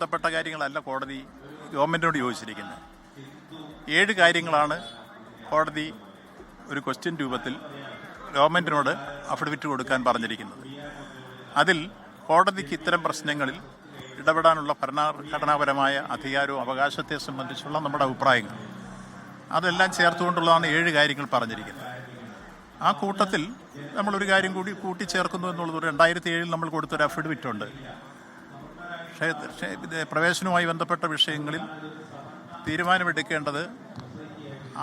ബന്ധപ്പെട്ട കാര്യങ്ങളല്ല കോടതി ഗവൺമെൻറ്റിനോട് ചോദിച്ചിരിക്കുന്നത്. 7 കാര്യങ്ങളാണ് കോടതി ഒരു ക്വസ്റ്റ്യൻ രൂപത്തിൽ ഗവൺമെൻറ്റിനോട് അഫിഡവിറ്റ് കൊടുക്കാൻ പറഞ്ഞിരിക്കുന്നത്. അതിൽ കോടതിക്ക് ഇത്തരം പ്രശ്നങ്ങളിൽ ഇടപെടാനുള്ള ഭരണഘടനാപരമായ അധികാരവും അവകാശത്തെ സംബന്ധിച്ചുള്ള നമ്മുടെ അഭിപ്രായങ്ങൾ അതെല്ലാം ചേർത്തുകൊണ്ടുള്ളതാണ് 7 കാര്യങ്ങൾ പറഞ്ഞിരിക്കുന്നത്. ആ കൂട്ടത്തിൽ നമ്മളൊരു കാര്യം കൂടി കൂട്ടിച്ചേർക്കുന്നു എന്നുള്ളത് 2007 നമ്മൾ കൊടുത്തൊരു അഫിഡവിറ്റ് ഉണ്ട്. പ്രവേശനവുമായി ബന്ധപ്പെട്ട വിഷയങ്ങളിൽ തീരുമാനമെടുക്കേണ്ടത്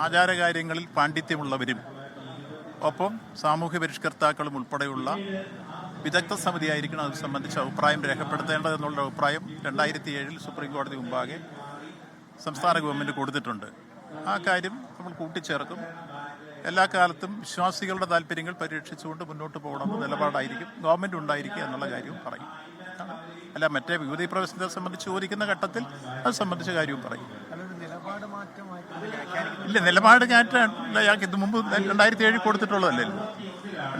ആചാരകാര്യങ്ങളിൽ പാണ്ഡിത്യമുള്ളവരും ഒപ്പം സാമൂഹ്യ പരിഷ്കർത്താക്കളും ഉൾപ്പെടെയുള്ള വിദഗ്ധ സമിതിയായിരിക്കണം അത് സംബന്ധിച്ച അഭിപ്രായം രേഖപ്പെടുത്തേണ്ടതെന്നുള്ള അഭിപ്രായം 2007 സുപ്രീം കോടതി മുമ്പാകെ സംസ്ഥാന ഗവൺമെൻറ് കൊടുത്തിട്ടുണ്ട്. ആ കാര്യം നമ്മൾ കൂട്ടിച്ചേർക്കും. എല്ലാ കാലത്തും വിശ്വാസികളുടെ താല്പര്യങ്ങൾ പരിരക്ഷിച്ചുകൊണ്ട് മുന്നോട്ട് പോകണമെന്ന് നിലപാടായിരിക്കും ഗവൺമെൻറ് ഉണ്ടായിരിക്കുക എന്നുള്ള കാര്യവും പറയും. അല്ല, മറ്റേ യുവതീ പ്രവേശനത്തെ സംബന്ധിച്ച് ചോദിക്കുന്ന ഘട്ടത്തിൽ അത് സംബന്ധിച്ച കാര്യവും പറയും. ഇല്ല, നിലപാട് മാറ്റമില്ല. ഞങ്ങൾക്ക് ഇത് മുമ്പ് 2007 കൊടുത്തിട്ടുള്ളതല്ലേ.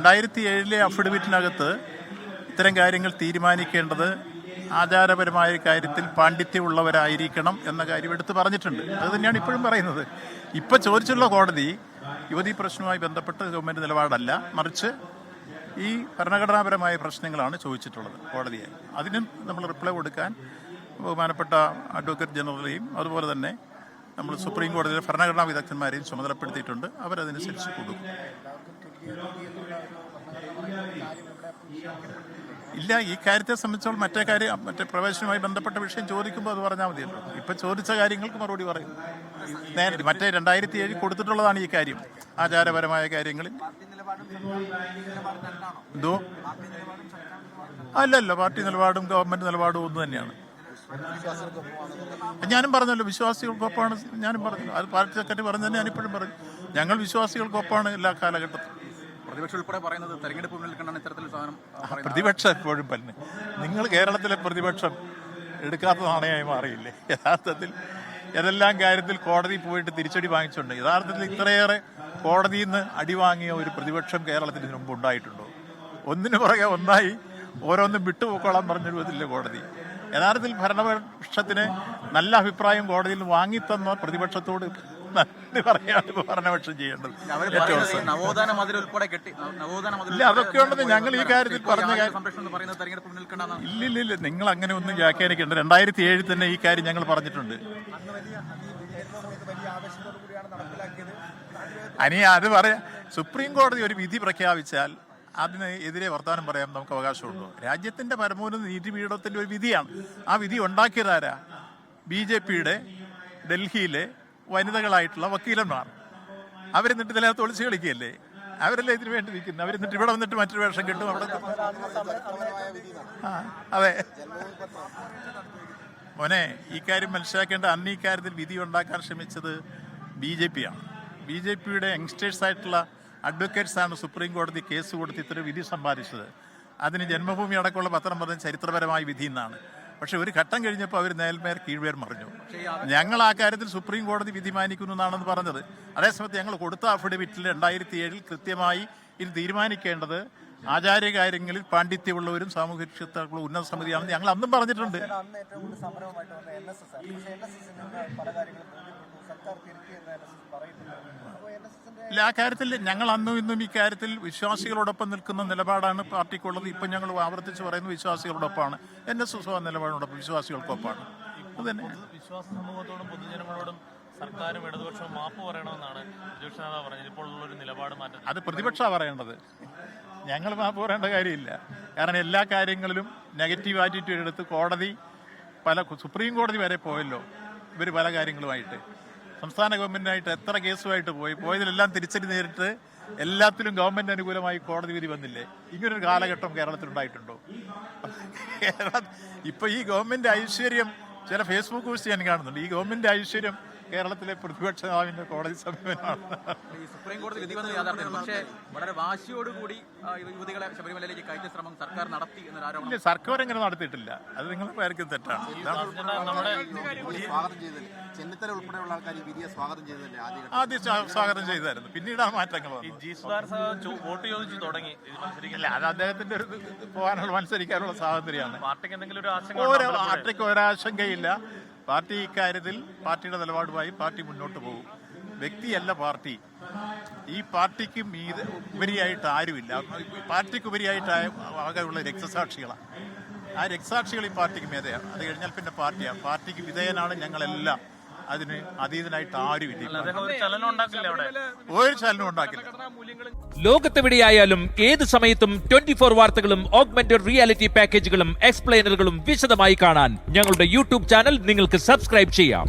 2007 അഫിഡവിറ്റിനകത്ത് ഇത്തരം കാര്യങ്ങൾ തീരുമാനിക്കേണ്ടത് ആചാരപരമായ കാര്യത്തിൽ പാണ്ഡിത്യമുള്ളവരായിരിക്കണം എന്ന കാര്യം എടുത്ത് പറഞ്ഞിട്ടുണ്ട്. അത് തന്നെയാണ് ഇപ്പോഴും പറയുന്നത്. ഇപ്പം ചോദിച്ചുള്ള കോടതി യുവതീ പ്രശ്നവുമായി ബന്ധപ്പെട്ട് ഗവൺമെൻറ് നിലപാടല്ല, മറിച്ച് ഈ ഭരണഘടനാപരമായ പ്രശ്നങ്ങളാണ് ചോദിച്ചിട്ടുള്ളത് കോടതിയെ. അതിനും നമ്മൾ റിപ്ലൈ കൊടുക്കാൻ ബഹുമാനപ്പെട്ട അഡ്വക്കേറ്റ് ജനറലെയും അതുപോലെ തന്നെ നമ്മൾ സുപ്രീം കോടതിയിലെ ഭരണഘടനാ വിദഗ്ധന്മാരെയും ചുമതലപ്പെടുത്തിയിട്ടുണ്ട്. അവരതനുസരിച്ച് കൊടുക്കും. ഇല്ല, ഈ കാര്യത്തെ സംബന്ധിച്ചോളം മറ്റേ പ്രവേശനവുമായി ബന്ധപ്പെട്ട വിഷയം ചോദിക്കുമ്പോൾ അത് പറഞ്ഞാൽ മതിയല്ലോ. ഇപ്പം ചോദിച്ച കാര്യങ്ങൾക്ക് മറുപടി പറയും. മറ്റേ 2007 കൊടുത്തിട്ടുള്ളതാണ് ഈ കാര്യം. ആചാരപരമായ കാര്യങ്ങളിൽ എന്തോ അല്ലല്ലോ, പാർട്ടി നിലപാടും ഗവൺമെൻറ് നിലപാടും ഒന്ന് തന്നെയാണ്. ഞാനും പറഞ്ഞല്ലോ വിശ്വാസികൾക്കൊപ്പമാണ്. ഞാനും പറഞ്ഞു, അത് പാർട്ടി സെക്രട്ടറി പറഞ്ഞത് ഞാനിപ്പോഴും പറഞ്ഞു. ഞങ്ങൾ വിശ്വാസികൾക്കൊപ്പമാണ് എല്ലാ കാലഘട്ടത്തിലും. പ്രതിപക്ഷം ഉൾപ്പെടെ പറയുന്നത് തെരഞ്ഞെടുപ്പ് മുന്നിൽ കണ്ടാണ് ഇത്തരത്തിൽ സാധനം. പ്രതിപക്ഷം എപ്പോഴും പറഞ്ഞു. നിങ്ങൾ കേരളത്തിലെ പ്രതിപക്ഷം എടുക്കാത്ത നാണയമായി മാറിയില്ലേ? യഥാർത്ഥത്തിൽ ഏതെല്ലാം കാര്യത്തിൽ കോടതി പോയിട്ട് തിരിച്ചടി വാങ്ങിച്ചിട്ടുണ്ട്. യഥാർത്ഥത്തിൽ ഇത്രയേറെ കോടതിയിൽ നിന്ന് അടി വാങ്ങിയ ഒരു പ്രതിപക്ഷം കേരളത്തിന് ഇതിനു മുമ്പ് ഉണ്ടായിട്ടുണ്ടോ? ഒന്നിനു പുറകെ ഒന്നായി ഓരോന്നും വിട്ടുപോക്കോളാൻ പറഞ്ഞിരുന്നില്ല കോടതി. യഥാർത്ഥത്തിൽ ഭരണപക്ഷത്തിന് നല്ല അഭിപ്രായം കോടതിയിൽ നിന്ന് വാങ്ങിത്തന്ന പ്രതിപക്ഷത്തോട് നന്ദി പറയാണ് ഭരണപക്ഷം ചെയ്യേണ്ടത്. ഇല്ല, അതൊക്കെ ഉണ്ടെന്ന് ഞങ്ങൾ ഈ കാര്യത്തിൽ പറഞ്ഞ ഇല്ലില്ല. നിങ്ങൾ അങ്ങനെ ഒന്നും വ്യാഖ്യാനിക്കേണ്ട. 2007 തന്നെ ഈ കാര്യം ഞങ്ങൾ പറഞ്ഞിട്ടുണ്ട്. അത് പറയാം. സുപ്രീം കോടതി ഒരു വിധി പ്രഖ്യാപിച്ചാൽ അതിന് എതിരെ വർത്തമാനം പറയാൻ നമുക്ക് അവകാശമുണ്ടോ? രാജ്യത്തിന്റെ പരമോന്നത നീതിപീഠത്തിന്റെ ഒരു വിധിയാണ്. ആ വിധി ഉണ്ടാക്കിയതാരാ? BJPയുടെ ഡൽഹിയിലെ വനിതകളായിട്ടുള്ള വക്കീലന്മാർ. അവരെന്നിട്ട് ഇതിനകത്ത് ഒളിച്ചു കളിക്കുകയല്ലേ? അവരല്ലേ ഇതിനു വേണ്ടി നിൽക്കുന്നത്. അവരെന്നിട്ട് ഇവിടെ വന്നിട്ട് മറ്റൊരു വേഷം കിട്ടും. അവിടെ അതെ മോനെ, ഈ കാര്യം മനസ്സിലാക്കേണ്ട. അന്ന് ഈ കാര്യത്തിൽ വിധി ഉണ്ടാക്കാൻ ശ്രമിച്ചത് BJPയാണ്. BJPയുടെ യങ്സ്റ്റേഴ്സ് ആയിട്ടുള്ള അഡ്വക്കേറ്റ്സാണ് സുപ്രീം കോടതി കേസ് കൊടുത്ത് ഇത്തരം വിധി സമ്പാദിച്ചത്. അതിന് ജന്മഭൂമി അടക്കമുള്ള പത്രം പറഞ്ഞ ചരിത്രപരമായ വിധി എന്നാണ്. പക്ഷെ ഒരു ഘട്ടം കഴിഞ്ഞപ്പോൾ അവർ നേൽമേർ കീഴ്വേർ മറിഞ്ഞു. ഞങ്ങൾ ആ കാര്യത്തിൽ സുപ്രീം കോടതി വിധി മാനിക്കുന്നു എന്നാണെന്ന് പറഞ്ഞത്. അതേസമയത്ത് ഞങ്ങൾ കൊടുത്ത അഫിഡവിറ്റിൽ 2007 കൃത്യമായി ഇത് തീരുമാനിക്കേണ്ടത് ആചാര്യകാര്യങ്ങളിൽ പാണ്ഡിത്യമുള്ളവരും സാമൂഹ്യ പരിഷ്കർത്താക്കളും ഉന്നത സമിതിയാണെന്ന് ഞങ്ങൾ അന്നും പറഞ്ഞിട്ടുണ്ട്. ഇല്ല, ആ കാര്യത്തിൽ ഞങ്ങൾ അന്നും ഇന്നും ഈ കാര്യത്തിൽ വിശ്വാസികളോടൊപ്പം നിൽക്കുന്ന നിലപാടാണ് പാർട്ടിക്കുള്ളത്. ഇപ്പം ഞങ്ങൾ ആവർത്തിച്ച് പറയുന്നത് വിശ്വാസികളോടൊപ്പമാണ്. NSS നിലപാടിനോടൊപ്പം വിശ്വാസികൾക്കൊപ്പമാണ്. അത് തന്നെ. വിശ്വാസ സമൂഹത്തോടും പൊതുജനങ്ങളോടും സർക്കാരും ഇടതുപക്ഷവും മാപ്പ് പറയണമെന്നാണ് പ്രതിപക്ഷ നേതാവ് പറഞ്ഞത്. ഇപ്പോൾ ഉള്ളൊരു നിലപാട് മാറ്റം അത് പ്രതിപക്ഷമാണ് പറയേണ്ടത്. ഞങ്ങൾ മാപ്പ് പറയേണ്ട കാര്യമില്ല. കാരണം എല്ലാ കാര്യങ്ങളിലും നെഗറ്റീവ് ആറ്റിറ്റ്യൂഡ് എടുത്ത് കോടതി സുപ്രീം കോടതി വരെ പോയല്ലോ ഇവർ പല കാര്യങ്ങളുമായിട്ട്. സംസ്ഥാന ഗവൺമെൻറ്റിനായിട്ട് എത്ര കേസുമായിട്ട് പോയതിലെല്ലാം തിരിച്ചടി നേരിട്ട് എല്ലാത്തിലും ഗവൺമെൻറ് അനുകൂലമായി കോടതി വിധി വന്നില്ലേ? ഇങ്ങനൊരു കാലഘട്ടം കേരളത്തിലുണ്ടായിട്ടുണ്ടോ? ഇപ്പം ഈ ഗവൺമെൻറ് ഐശ്വര്യം ചില ഫേസ്ബുക്ക് പോസ്റ്റ് ഞാൻ കാണുന്നുണ്ട്. ഈ ഗവൺമെൻറ് ഐശ്വര്യം കേരളത്തിലെ പ്രതിപക്ഷ നേതാവിൻ്റെ കോടതി സമീപനമാണ്. ഈ സുപ്രീം കോടതി വിധി വന്നത് യാഥാർത്ഥ്യമാണ്. പക്ഷേ വളരെ വാശിയോടുകൂടി യുവതികളെ ശബരിമലയിലേക്ക് കയറ്റിയ ശ്രമം സർക്കാർ നടത്തി എന്നൊരു ആരോപണം. ഇല്ല, സർക്കാർ അങ്ങനെ നടത്തിയിട്ടില്ല. അത് നിങ്ങളെ പേർക്കും തെറ്റാണ്. നമ്മുടെ സ്വാഗതം ചെയ്തില്ല. ചെന്നിത്തല ഉൾപ്പെടെയുള്ള ആൾക്കാർ ഈ വിധിയെ സ്വാഗതം ചെയ്തതല്ലേ ആദ്യം സ്വാഗതം ചെയ്തായിരുന്നു. പിന്നീട് ആ മാറ്റങ്ങൾ വന്നു. ജി സുധാകർ വോട്ട് ചോദിച്ചു തുടങ്ങി മത്സരിക്കില്ല. ഇല്ല, അത് അദ്ദേഹത്തിന്റെ ഒരു പോകാനുള്ള മത്സരിക്കാനുള്ള സ്വാതന്ത്ര്യമാണ്. പാർട്ടിക്ക് എന്തെങ്കിലും ഒരു ആശങ്ക പാർട്ടിക്ക് ഒരാശങ്കയില്ല. പാർട്ടി ഇക്കാര്യത്തിൽ പാർട്ടിയുടെ നിലപാടുമായി പാർട്ടി മുന്നോട്ട് പോകും. വ്യക്തിയല്ല പാർട്ടി. ഈ പാർട്ടിക്ക് ഉപരിയായിട്ട് ആരുമില്ല. പാർട്ടിക്ക് ഉപരിയായിട്ട് ആകെയുള്ള രക്തസാക്ഷികളാണ്. ആ രക്തസാക്ഷികൾ ഈ പാർട്ടിക്ക് മേധയാണ്. അത് കഴിഞ്ഞാൽ പിന്നെ പാർട്ടിയാണ്. പാർട്ടിക്ക് വിധേയനാണ് ഞങ്ങളെല്ലാം. അതിന് അതീതനായിട്ട് ആരുമില്ല. ഒരു ചലനം ഉണ്ടാക്കില്ല അവിടെ. ഒരു ചലനം ഉണ്ടാക്കില്ല. ലോകത്തെവിടെയായാലും ഏത് സമയത്തും 24 വാർത്തകളും ഓഗ്മെന്റഡ് റിയാലിറ്റി പാക്കേജുകളും എക്സ്പ്ലെയിനറുകളും വിശദമായി കാണാൻ ഞങ്ങളുടെ യൂട്യൂബ് ചാനൽ നിങ്ങൾക്ക് സബ്സ്ക്രൈബ് ചെയ്യാം.